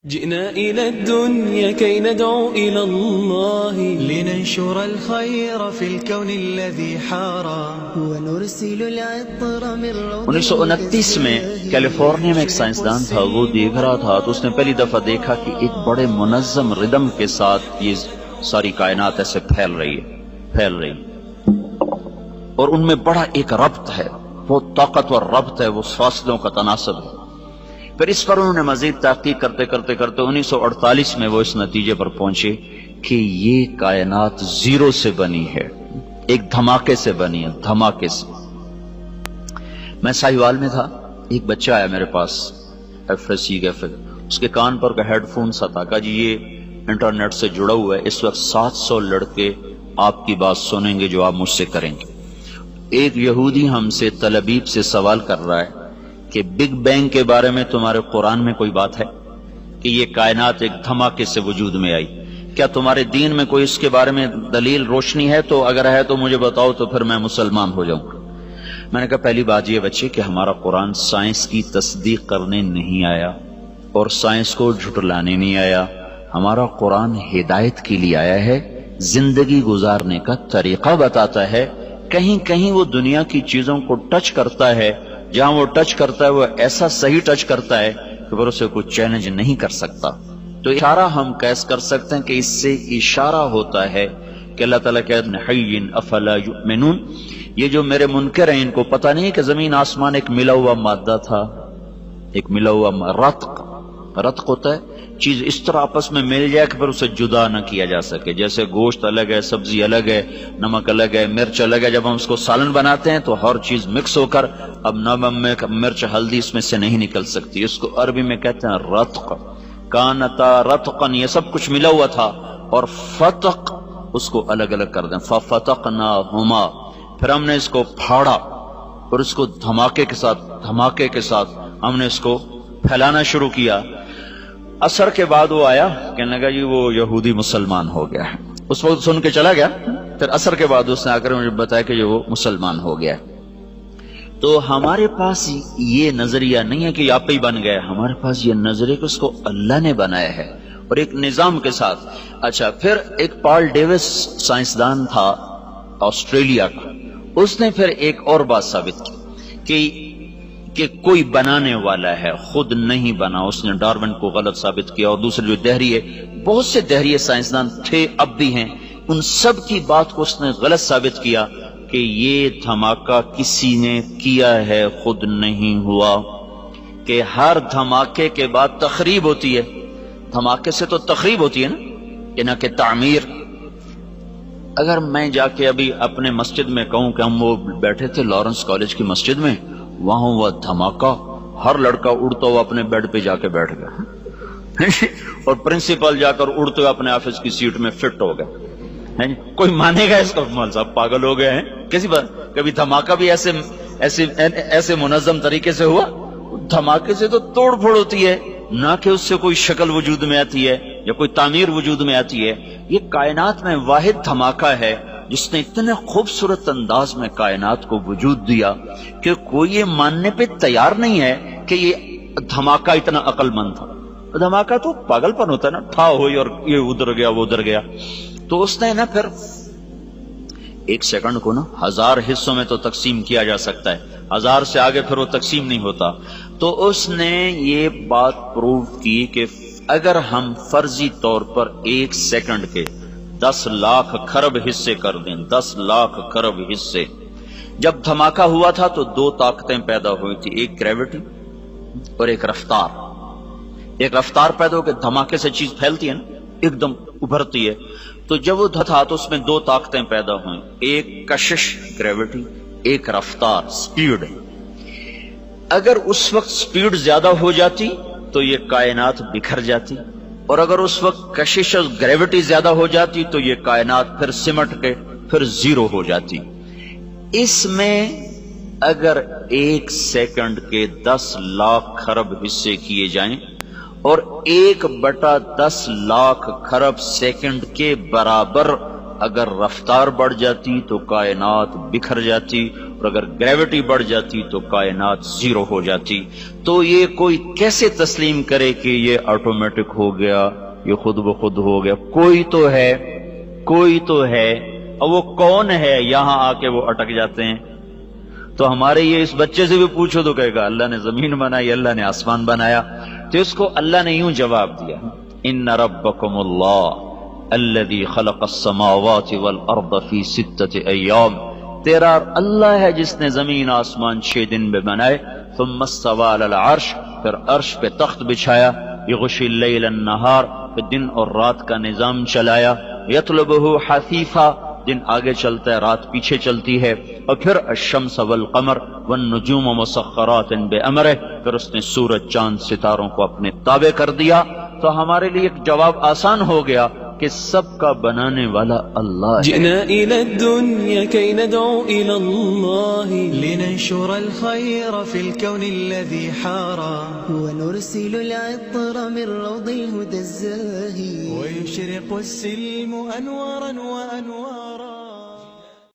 جئنا إلى الدنيا كي ندعو إلى الله لننشر الخير في الكون الذي حارى ونرسل العطر من روض 1929 میں کیلیفورنیا میں ایک سائنسدان تھا، وہ دیکھ رہا تھا تو اس نے پہلی دفعہ دیکھا کہ ایک بڑے منظم ردم کے ساتھ یہ ساری کائنات ایسے پھیل رہی اور ان میں بڑا ایک ربط ہے، بہت طاقتور ربط ہے، وہ فاصلوں کا تناسب ہے۔ پھر اس پر انہوں نے مزید تحقیق کرتے 1948 میں وہ اس نتیجے پر پہنچے کہ یہ کائنات زیرو سے بنی ہے، ایک دھماکے سے بنی ہے، دھماکے سے۔ میں ساہیوال میں تھا، ایک بچہ آیا میرے پاس FSC کا، اس کے کان پر کا ہیڈ فون سا تھا، کہا جی یہ انٹرنیٹ سے جڑا ہوا ہے، اس وقت 700 لڑکے آپ کی بات سنیں گے جو آپ مجھ سے کریں گے۔ ایک یہودی ہم سے تل ابیب سے سوال کر رہا ہے کہ بگ بینگ کے بارے میں تمہارے قرآن میں کوئی بات ہے کہ یہ کائنات ایک دھماکے سے وجود میں آئی؟ کیا تمہارے دین میں کوئی اس کے بارے میں دلیل روشنی ہے؟ تو اگر ہے تو مجھے بتاؤ، تو پھر میں مسلمان ہو جاؤں گا۔ میں نے کہا پہلی بات یہ بچے کہ ہمارا قرآن سائنس کی تصدیق کرنے نہیں آیا اور سائنس کو جھٹلانے نہیں آیا، ہمارا قرآن ہدایت کے لیے آیا ہے، زندگی گزارنے کا طریقہ بتاتا ہے۔ کہیں کہیں وہ دنیا کی چیزوں کو ٹچ کرتا ہے، جہاں وہ ٹچ کرتا ہے وہ ایسا صحیح ٹچ کرتا ہے کہ پھر اسے کوئی چیلنج نہیں کر سکتا۔ تو اشارہ ہم قیاس کر سکتے ہیں کہ اس سے اشارہ ہوتا ہے کہ اللہ تعالیٰ کہتے ہیں حی افلا یؤمنون، یہ جو میرے منکر ہیں ان کو پتہ نہیں کہ زمین آسمان ایک ملا ہوا مادہ تھا، ایک ملا ہوا رتق ہوتا ہے، چیز اس طرح آپس میں مل جائے کہ پھر اسے جدا نہ کیا جا سکے، جیسے گوشت الگ ہے، سبزی الگ ہے، نمک الگ ہے، مرچ الگ ہے، جب ہم اس کو سالن بناتے ہیں تو ہر چیز مکس ہو کر اب نمک مرچ ہلدی اس میں سے نہیں نکل سکتی، اس کو عربی میں کہتے ہیں رتق، کانتا رتقن، یہ سب کچھ ملا ہوا تھا، اور فتق اس کو الگ الگ کر دیں، ففتقناہما، پھر ہم نے اس کو پھاڑا اور اس کو دھماکے کے ساتھ ہم نے اس کو پھیلانا شروع کیا۔ اثر کے بعد وہ آیا، کہنے لگا جی وہ یہودی مسلمان ہو گیا ہے، اس وقت سن کے چلا گیا، پھر اثر کے بعد اس نے آ کر مجھے بتایا کہ وہ مسلمان ہو گیا ہے۔ تو ہمارے پاس یہ نظریہ نہیں ہے کہ آپ ہی بن گئے، ہمارے پاس یہ نظریہ کہ اس کو اللہ نے بنایا ہے اور ایک نظام کے ساتھ۔ اچھا، پھر ایک پال ڈیوس سائنسدان تھا آسٹریلیا کا، اس نے پھر ایک اور بات ثابت کی کہ کوئی بنانے والا ہے، خود نہیں بنا، اس نے ڈارون کو غلط ثابت کیا، اور دوسرے جو دہریے، بہت سے دہریے سائنسدان تھے اب بھی ہیں، ان سب کی بات کو اس نے غلط ثابت کیا کہ یہ دھماکہ کسی نے کیا ہے، خود نہیں ہوا، کہ ہر دھماکے کے بعد تخریب ہوتی ہے، دھماکے سے تو تخریب ہوتی ہے نا، کہ نہ کہ تعمیر۔ اگر میں جا کے ابھی اپنے مسجد میں کہوں کہ ہم وہ بیٹھے تھے لارنس کالج کی مسجد میں، وہاں ہوا دھماکہ، ہر لڑکا اڑتا ہوا اپنے بیڈ پہ جا کے بیٹھ گیا اور پرنسپل جا کر اڑتے ہوئے اپنے آفس کی سیٹ میں فٹ ہو گئے۔ کوئی مانے گا اس کو؟ مول صاحب پاگل ہو گئے ہیں کسی بات؟ کبھی دھماکہ بھی ایسے منظم طریقے سے ہوا؟ دھماکے سے تو توڑ پھوڑ ہوتی ہے، نہ کہ اس سے کوئی شکل وجود میں آتی ہے یا کوئی تعمیر وجود میں آتی ہے۔ یہ کائنات میں واحد دھماکہ ہے جس نے اتنے خوبصورت انداز میں کائنات کو وجود دیا کہ کوئی یہ ماننے پہ تیار نہیں ہے کہ یہ دھماکہ اتنا عقل مند تھا۔ دھماکہ تو پاگل پن ہوتا ہے نا، ٹھا ہوئی اور یہ ادھر گیا وہ ادھر گیا۔ تو اس نے نا پھر ایک سیکنڈ کو نا 1000 حصوں میں تو تقسیم کیا جا سکتا ہے، 1000 سے آگے پھر وہ تقسیم نہیں ہوتا۔ تو اس نے یہ بات پروو کی کہ اگر ہم فرضی طور پر 1 سیکنڈ کے 10 لاکھ کھرب حصے کر دیں، 10 لاکھ کھرب حصے، جب دھماکہ ہوا تھا تو 2 طاقتیں پیدا ہوئی تھی، ایک گریوٹی اور ایک رفتار۔ ایک رفتار پیدا ہو کے دھماکے سے چیز پھیلتی ہے نا، ایک دم ابھرتی ہے، تو جب وہ تھا تو اس میں 2 طاقتیں پیدا ہوئیں، ایک کشش گریوٹی، ایک رفتار سپیڈ۔ اگر اس وقت سپیڈ زیادہ ہو جاتی تو یہ کائنات بکھر جاتی، اور اگر اس وقت کشش اور گریوٹی زیادہ ہو جاتی تو یہ کائنات پھر سمٹ کے پھر زیرو ہو جاتی۔ اس میں اگر 1 سیکنڈ کے 10 لاکھ کھرب حصے کیے جائیں اور 1/10 لاکھ کھرب سیکنڈ کے برابر اگر رفتار بڑھ جاتی تو کائنات بکھر جاتی، اور اور اگر گریوٹی بڑھ جاتی تو کائنات زیرو ہو جاتی. تو یہ کوئی کیسے تسلیم کرے کہ یہ آٹومیٹک ہو گیا، یہ خود بخود ہو گیا؟ کوئی تو ہے، کوئی تو ہے. اور وہ کون ہے؟ یہاں آ کے وہ اٹک جاتے ہیں. تو ہمارے یہ اس بچے سے بھی پوچھو تو کہے گا اللہ نے زمین بنائی، اللہ نے آسمان بنایا. تو اس کو اللہ نے یوں جواب دیا، ان ربکم اللہ الذی خلق السماوات والارض فی 6 ایام. تیرا اللہ ہے جس نے زمین آسمان 6 دن میں بنائے. ثم استوى علی العرش، پھر عرش پہ تخت بچھایا. یغشی اللیل النہار، پھر دن اور رات کا نظام چلایا. یطلبہ حثیثا، دن آگے چلتا ہے رات پیچھے چلتی ہے. اور پھر الشمس والقمر والنجوم مسخرات بامرہ، پھر اس نے سورج چاند ستاروں کو اپنے تابع کر دیا. تو ہمارے لیے ایک جواب آسان ہو گیا کہ سب کا بنانے والا اللہ ہے. جئنا إلى الدنيا كي ندعو إلى الله لننشر الخير في الكون الذي حارى ونرسل العطر من روض الهدى الزاهي ويشرق السلم أنوارا وأنوارا.